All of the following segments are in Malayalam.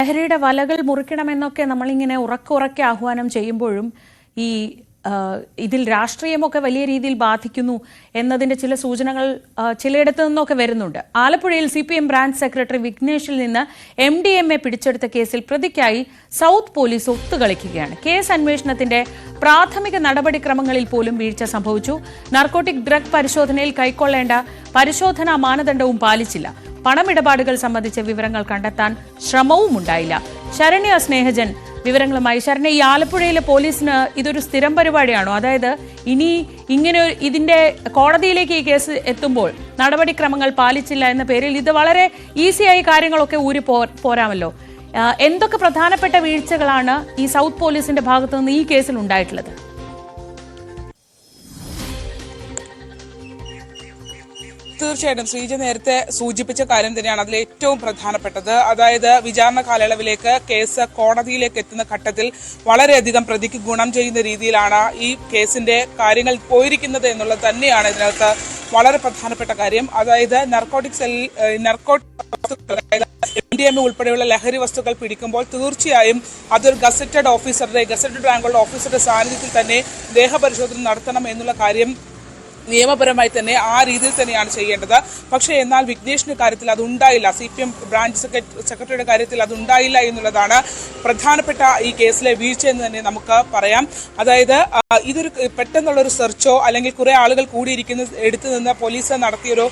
ലഹരിയുടെ വലകൾ മുറിക്കണമെന്നൊക്കെ നമ്മളിങ്ങനെ ഉറക്കെ ആഹ്വാനം ചെയ്യുമ്പോഴും ഈ ഇതിൽ രാഷ്ട്രീയമൊക്കെ വലിയ രീതിയിൽ ബാധിക്കുന്നു എന്നതിന്റെ ചില സൂചനകൾ ചിലയിടത്തു നിന്നൊക്കെ വരുന്നുണ്ട്. ആലപ്പുഴയിൽ CPM ബ്രാഞ്ച് സെക്രട്ടറി വിഘ്നേഷിൽ നിന്ന് MDMA പിടിച്ചെടുത്ത കേസിൽ പ്രതിക്കായി സൗത്ത് പോലീസ് ഒത്തുകളിക്കുകയാണ്. കേസ് അന്വേഷണത്തിന്റെ പ്രാഥമിക നടപടിക്രമങ്ങളിൽ പോലും വീഴ്ച സംഭവിച്ചു. നാർക്കോട്ടിക് ഡ്രഗ് പരിശോധനയിൽ കൈക്കൊള്ളേണ്ട പരിശോധനാ മാനദണ്ഡവും പാലിച്ചില്ല. പണമിടപാടുകൾ സംബന്ധിച്ച വിവരങ്ങൾ കണ്ടെത്താൻ ശ്രമവും ഉണ്ടായില്ല. ശരണ്യ സ്നേഹജൻ വിവരങ്ങളുമായി. ശരണ്യ, ഈ ആലപ്പുഴയിലെ പോലീസിന് ഇതൊരു സ്ഥിരം പരിപാടിയാണോ? അതായത് ഇനി ഇങ്ങനെ ഇതിന്റെ കോടതിയിലേക്ക് ഈ കേസ് എത്തുമ്പോൾ നടപടിക്രമങ്ങൾ പാലിച്ചില്ല എന്ന പേരിൽ ഇത് വളരെ ഈസിയായി കാര്യങ്ങളൊക്കെ ഊരി പോരാമല്ലോ. എന്തൊക്കെ പ്രധാനപ്പെട്ട വീഴ്ചകളാണ് ഈ സൗത്ത് പോലീസിന്റെ ഭാഗത്തു നിന്ന് ഈ കേസിൽ ഉണ്ടായിട്ടുള്ളത്? തീർച്ചയായിട്ടും ശ്രീജ നേരത്തെ സൂചിപ്പിച്ച കാര്യം തന്നെയാണ് അതിൽ ഏറ്റവും പ്രധാനപ്പെട്ടത്. അതായത് വിചാരണ കാലയളവിലേക്ക് കേസ് കോടതിയിലേക്ക് എത്തുന്ന ഘട്ടത്തിൽ വളരെയധികം പ്രതിക്ക് ഗുണം ചെയ്യുന്ന രീതിയിലാണ് ഈ കേസിന്റെ കാര്യങ്ങൾ പോയിരിക്കുന്നത് എന്നുള്ളത് തന്നെയാണ് ഇതിനകത്ത് വളരെ പ്രധാനപ്പെട്ട കാര്യം. അതായത് MDMA ഉൾപ്പെടെയുള്ള ലഹരി വസ്തുക്കൾ പിടിക്കുമ്പോൾ തീർച്ചയായും അതൊരു ഗസറ്റഡ് റാങ്കുള്ള ഓഫീസറുടെ സാന്നിധ്യത്തിൽ തന്നെ ദേഹപരിശോധന നടത്തണം എന്നുള്ള കാര്യം നിയമപരമായി തന്നെ ആ രീതിയിൽ തന്നെയാണ് ചെയ്യേണ്ടത്. പക്ഷേ എന്നാൽ വിഘ്നേഷിന്റെ കാര്യത്തിൽ അതുണ്ടായില്ല. CPM ബ്രാഞ്ച് സെക്രട്ടറിയുടെ കാര്യത്തിൽ അതുണ്ടായില്ല എന്നുള്ളതാണ് പ്രധാനപ്പെട്ട ഈ കേസിലെ വീഴ്ച എന്ന് തന്നെ നമുക്ക് പറയാം. അതായത് ഇതൊരു പെട്ടെന്നുള്ളൊരു സെർച്ചോ അല്ലെങ്കിൽ കുറെ ആളുകൾ കൂടിയിരിക്കുന്ന എടുത്തു നിന്ന് പോലീസ് നടത്തിയൊരു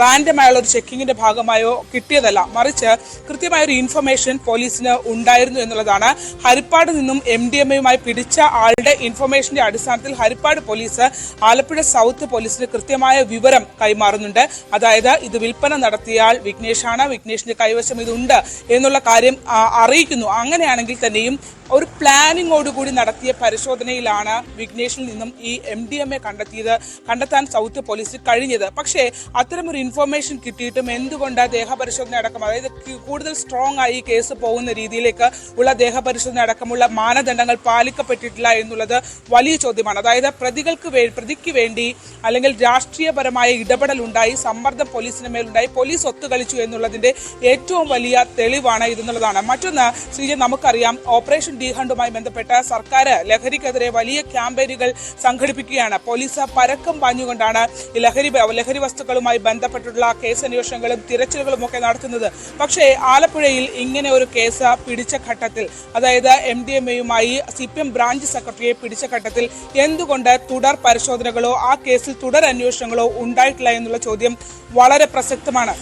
റാൻഡമായുള്ള ഒരു ചെക്കിങ്ങിന്റെ ഭാഗമായോ കിട്ടിയതല്ല, മറിച്ച് കൃത്യമായൊരു ഇൻഫർമേഷൻ പോലീസിന് ഉണ്ടായിരുന്നു എന്നുള്ളതാണ്. ഹരിപ്പാട് നിന്നും MDMAയുമായി പിടിച്ച ആളുടെ ഇൻഫർമേഷന്റെ അടിസ്ഥാനത്തിൽ ഹരിപ്പാട് പോലീസ് ആലപ്പുഴ സൗത്ത് പോലീസിന് കൃത്യമായ വിവരം കൈമാറുന്നുണ്ട്. അതായത് ഇത് വിൽപ്പന നടത്തിയാൽ വിഘ്നേഷാണ്, വിഘ്നേഷിന്റെ കൈവശം ഇതുണ്ട് എന്നുള്ള കാര്യം അറിയിക്കുന്നു. അങ്ങനെയാണെങ്കിൽ തന്നെയും ഒരു പ്ലാനിങ്ങോടുകൂടി നടത്തിയ പരിശോധനയിലാണ് വിഘ്നേഷിൽ നിന്നും ഈ MDMA കണ്ടെത്താൻ സൗത്ത് പോലീസിന് കഴിഞ്ഞത്. പക്ഷേ അത്തരമൊരു ഇൻഫർമേഷൻ കിട്ടിയിട്ടും എന്തുകൊണ്ട് ദേഹപരിശോധന അടക്കം, അതായത് കൂടുതൽ സ്ട്രോങ് ആയി കേസ് പോകുന്ന രീതിയിലേക്ക് ഉള്ള ദേഹപരിശോധന അടക്കമുള്ള മാനദണ്ഡങ്ങൾ പാലിക്കപ്പെട്ടിട്ടില്ല എന്നുള്ളത് വലിയ ചോദ്യമാണ്. അതായത് പ്രതിക്ക് വേണ്ടി അല്ലെങ്കിൽ രാഷ്ട്രീയപരമായ ഇടപെടൽ ഉണ്ടായി, സമ്മർദ്ദം പോലീസിന് മേലുണ്ടായി, പോലീസ് ഒത്തുകളിച്ചു എന്നുള്ളതിന്റെ ഏറ്റവും വലിയ തെളിവാണ് ഇതെന്നുള്ളതാണ്. മറ്റൊന്ന് ശ്രീജ, നമുക്കറിയാം ഓപ്പറേഷൻ ഡി ഹണ്ടുമായി ബന്ധപ്പെട്ട സർക്കാർ ലഹരിക്കെതിരെ വലിയ ക്യാമ്പയിനുകൾ സംഘടിപ്പിക്കുകയാണ്. പോലീസ് പരക്കം പാഞ്ഞുകൊണ്ടാണ് ലഹരി വസ്തുക്കളുമായി ബന്ധപ്പെട്ടുള്ള കേസ് അന്വേഷണങ്ങളും തിരച്ചിലുകളും ഒക്കെ നടത്തുന്നത്. പക്ഷേ ആലപ്പുഴയിൽ ഇങ്ങനെ ഒരു കേസ് പിടിച്ച ഘട്ടത്തിൽ, അതായത് MDMAയുമായി CPM ബ്രാഞ്ച് സെക്രട്ടറിയെ പിടിച്ച ഘട്ടത്തിൽ എന്തുകൊണ്ട് തുടർ പരിശോധനകളോ ആ കേസിൽ തുടർ അന്വേഷണങ്ങളോ ഉണ്ടായിട്ടില്ല എന്നുള്ള ചോദ്യം വളരെ പ്രസക്തമാണ്.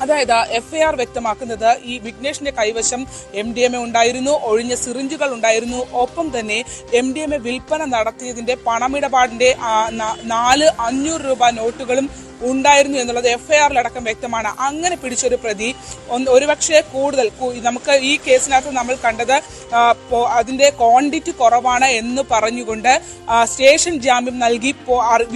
അതായത് FIR വ്യക്തമാക്കുന്നത് ഈ വിഘ്നേഷിന്റെ കൈവശം MDMA ഉണ്ടായിരുന്നു, ഒഴിഞ്ഞ സിറിഞ്ചുകൾ ഉണ്ടായിരുന്നു, ഒപ്പം തന്നെ MDMA വിൽപ്പന നടത്തിയതിന്റെ പണമിടപാടിന്റെ 500 രൂപ നോട്ടുകളും ഉണ്ടായിരുന്നു എന്നുള്ളത് FIRലടക്കം വ്യക്തമാണ്. അങ്ങനെ പിടിച്ചൊരു പ്രതി ഒരുപക്ഷെ കൂടുതൽ നമുക്ക് ഈ കേസിനകത്ത് നമ്മൾ കണ്ടത് അതിന്റെ ക്വാണ്ടിറ്റി കുറവാണ് എന്ന് പറഞ്ഞുകൊണ്ട് സ്റ്റേഷൻ ജാമ്യം നൽകി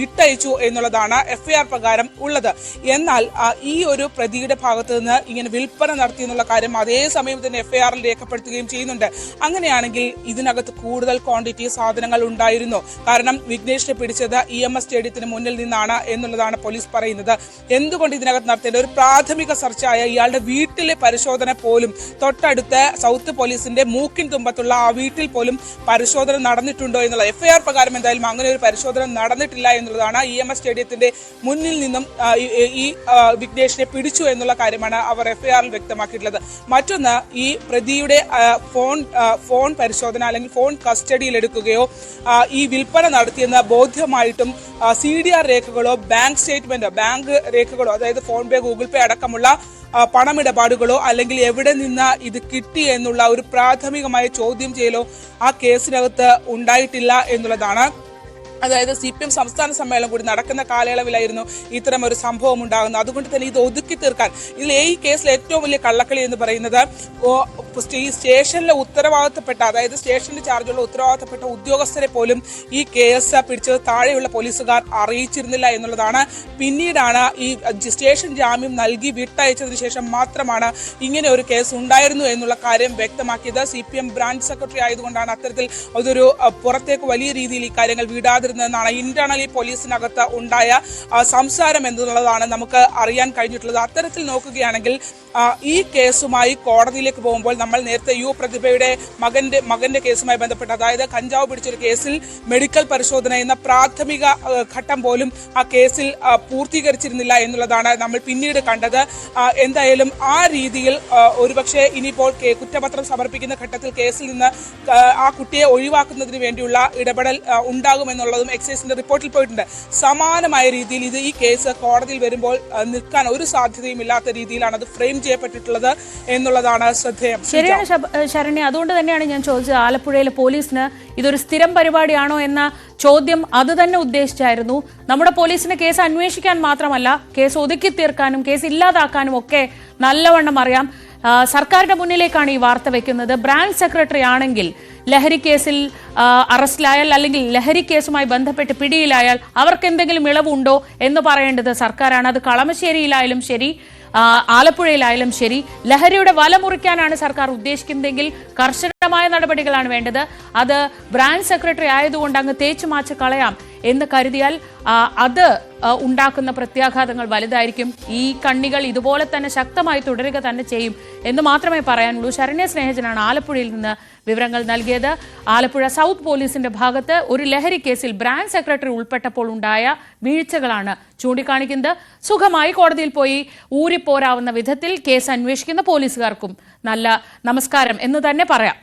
വിട്ടയച്ചു എന്നുള്ളതാണ് FIR പ്രകാരം ഉള്ളത്. എന്നാൽ ഈ ഒരു പ്രതിയുടെ ഭാഗത്ത് നിന്ന് ഇങ്ങനെ വിൽപ്പന നടത്തി എന്നുള്ള കാര്യം അതേസമയം തന്നെ FIRൽ രേഖപ്പെടുത്തുകയും ചെയ്യുന്നുണ്ട്. അങ്ങനെയാണെങ്കിൽ ഇതിനകത്ത് കൂടുതൽ ക്വാണ്ടിറ്റി സാധനങ്ങൾ ഉണ്ടായിരുന്നു. കാരണം വിഘ്നേഷിനെ പിടിച്ചത് EMS സ്റ്റേഡിയത്തിന് മുന്നിൽ നിന്നാണ് എന്നുള്ളതാണ് പോലീസ് പറയുന്നത്. എന്തുകൊണ്ട് ഇതിനകത്ത് നടത്തേണ്ട ഒരു പ്രാഥമിക സെർച്ചായ ഇയാളുടെ വീട്ടിലെ പരിശോധന പോലും തൊട്ടടുത്ത സൗത്ത് പോലീസിന്റെ മൂക്കിൻ തുമ്പത്തുള്ള ആ വീട്ടിൽ പോലും പരിശോധന നടന്നിട്ടുണ്ടോ എന്നുള്ള FIR പ്രകാരം എന്തായാലും അങ്ങനെ ഒരു പരിശോധന നടന്നിട്ടില്ല എന്നുള്ളതാണ്. EMS സ്റ്റേഡിയത്തിന്റെ മുന്നിൽ നിന്നും ഈ വിഘ്നേഷിനെ പിടിച്ചു എന്നുള്ള കാര്യമാണ് അവർ FIRൽ വ്യക്തമാക്കിയിട്ടുള്ളത്. മറ്റൊന്ന്, ഈ പ്രതിയുടെ ഫോൺ പരിശോധന അല്ലെങ്കിൽ ഫോൺ കസ്റ്റഡിയിൽ എടുക്കുകയോ ഈ വിൽപ്പന നടത്തിയെന്ന് ബോധ്യമായിട്ടും CDR രേഖകളോ ബാങ്ക് രേഖകളോ, അതായത് ഫോൺപേ, ഗൂഗിൾ പേ അടക്കമുള്ള പണമിടപാടുകളോ അല്ലെങ്കിൽ എവിടെ നിന്ന് ഇത് കിട്ടി എന്നുള്ള ഒരു പ്രാഥമികമായ ചോദ്യം ചെയ്യലോ ആ കേസിനകത്ത് ഉണ്ടായിട്ടില്ല എന്നുള്ളതാണ്. അതായത് CPM സംസ്ഥാന സമ്മേളനം കൂടി നടക്കുന്ന കാലയളവിലായിരുന്നു ഇത്തരം ഒരു സംഭവം ഉണ്ടാകുന്നത്. അതുകൊണ്ട് തന്നെ ഇത് ഒതുക്കി തീർക്കാൻ ഈ കേസിൽ ഏറ്റവും വലിയ കള്ളക്കളി എന്ന് പറയുന്നത് ഈ സ്റ്റേഷനിലെ ഉത്തരവാദിത്തപ്പെട്ട, അതായത് സ്റ്റേഷനിൽ ചാർജുള്ള ഉത്തരവാദിത്തപ്പെട്ട ഉദ്യോഗസ്ഥരെ പോലും ഈ കേസ് പിടിച്ചത് താഴെയുള്ള പോലീസുകാർ അറിയിച്ചിരുന്നില്ല എന്നുള്ളതാണ്. പിന്നീടാണ് ഈ സ്റ്റേഷൻ ജാമ്യം നൽകി വിട്ടയച്ചതിന് ശേഷം മാത്രമാണ് ഇങ്ങനെ ഒരു കേസ് ഉണ്ടായിരുന്നു എന്നുള്ള കാര്യം വ്യക്തമാക്കിയത്. CPM ബ്രാഞ്ച് സെക്രട്ടറി ആയതുകൊണ്ടാണ് അത്തരത്തിൽ അതൊരു പുറത്തേക്ക് വലിയ രീതിയിൽ ഈ കാര്യങ്ങൾ വിടാതെ എന്നാണ് ഇന്റേണലി പോലീസിനകത്ത് ഉണ്ടായ സംസാരം എന്നുള്ളതാണ് നമുക്ക് അറിയാൻ കഴിഞ്ഞിട്ടുള്ളത്. അത്തരത്തിൽ നോക്കുകയാണെങ്കിൽ ഈ കേസുമായി കോടതിയിലേക്ക് പോകുമ്പോൾ നമ്മൾ നേരത്തെ പ്രതിഭയുടെ മകന്റെ കേസുമായി ബന്ധപ്പെട്ട്, അതായത് കഞ്ചാവ് പിടിച്ചൊരു കേസിൽ മെഡിക്കൽ പരിശോധന എന്ന പ്രാഥമിക ഘട്ടം പോലും ആ കേസിൽ പൂർത്തീകരിച്ചിരുന്നില്ല എന്നുള്ളതാണ് നമ്മൾ പിന്നീട് കണ്ടത്. എന്തായാലും ആ രീതിയിൽ ഒരുപക്ഷെ ഇനിയിപ്പോൾ കുറ്റപത്രം സമർപ്പിക്കുന്ന ഘട്ടത്തിൽ കേസിൽ നിന്ന് ആ കുട്ടിയെ ഒഴിവാക്കുന്നതിന് വേണ്ടിയുള്ള ഇടപെടൽ ഉണ്ടാകുമെന്നുള്ളതും എക്സൈസിന്റെ റിപ്പോർട്ടിൽ പോയിട്ടുണ്ട്. സമാനമായ രീതിയിൽ ഈ കേസ് കോടതിയിൽ വരുമ്പോൾ നിൽക്കാൻ ഒരു സാധ്യതയും ഇല്ലാത്ത രീതിയിലാണ് അത് ഫ്രെയിം ചെയ്യപ്പെട്ടിട്ടുള്ളത് എന്നുള്ളതാണ് ശ്രദ്ധേയം. ശരിയാണ് ശരണ്യ, അതുകൊണ്ട് തന്നെയാണ് ഞാൻ ചോദിച്ചത്, ആലപ്പുഴയിലെ പോലീസിന് ഇതൊരു സ്ഥിരം പരിപാടിയാണോ എന്ന ചോദ്യം അത് തന്നെ ഉദ്ദേശിച്ചായിരുന്നു. നമ്മുടെ പോലീസിന് കേസ് അന്വേഷിക്കാൻ മാത്രമല്ല, കേസ് ഒതുക്കി തീർക്കാനും കേസ് ഇല്ലാതാക്കാനും ഒക്കെ നല്ലവണ്ണം അറിയാം. സർക്കാരിന്റെ മുന്നിലേക്കാണ് ഈ വാർത്ത വെക്കുന്നത്. ബ്രാഞ്ച് സെക്രട്ടറി ആണെങ്കിൽ ലഹരി കേസിൽ അറസ്റ്റിലായാൽ അല്ലെങ്കിൽ ലഹരി കേസുമായി ബന്ധപ്പെട്ട് പിടിയിലായാൽ അവർക്ക് എന്തെങ്കിലും ഇളവുണ്ടോ എന്ന് പറയേണ്ടത് സർക്കാരാണ്. അത് കളമശ്ശേരിയിലായാലും ശരി, ആലപ്പുഴയിലായാലും ശരി, ലഹരിയുടെ വല മുറിക്കാനാണ് സർക്കാർ ഉദ്ദേശിക്കുന്നതെങ്കിൽ കർശനമായ നടപടികളാണ് വേണ്ടത്. അത് ബ്രാഞ്ച് സെക്രട്ടറി ആയതുകൊണ്ട് അങ്ങ് തേച്ചു മാച്ച് കളയാം എന്ന് കരുതിയാൽ അത് ഉണ്ടാക്കുന്ന പ്രത്യാഘാതങ്ങൾ വലുതായിരിക്കും. ഈ കണ്ണികൾ ഇതുപോലെ തന്നെ ശക്തമായി തുടരുക തന്നെ ചെയ്യും എന്ന് മാത്രമേ പറയാനുള്ളൂ. ശരണ്യ സ്നേഹജനാണ് ആലപ്പുഴയിൽ നിന്ന് വിവരങ്ങൾ നൽകിയത്. ആലപ്പുഴ സൗത്ത് പോലീസിന്റെ ഭാഗത്ത് ഒരു ലഹരി കേസിൽ ബ്രാഞ്ച് സെക്രട്ടറി ഉൾപ്പെട്ടപ്പോൾ ഉണ്ടായ വീഴ്ചകളാണ് ചൂണ്ടിക്കാണിക്കുന്നത്. സുഖമായി കോടതിയിൽ പോയി ഊരിപ്പോരാവുന്ന വിധത്തിൽ കേസ് അന്വേഷിക്കുന്ന പോലീസുകാർക്കും നല്ല നമസ്കാരം എന്ന് തന്നെ പറയാം.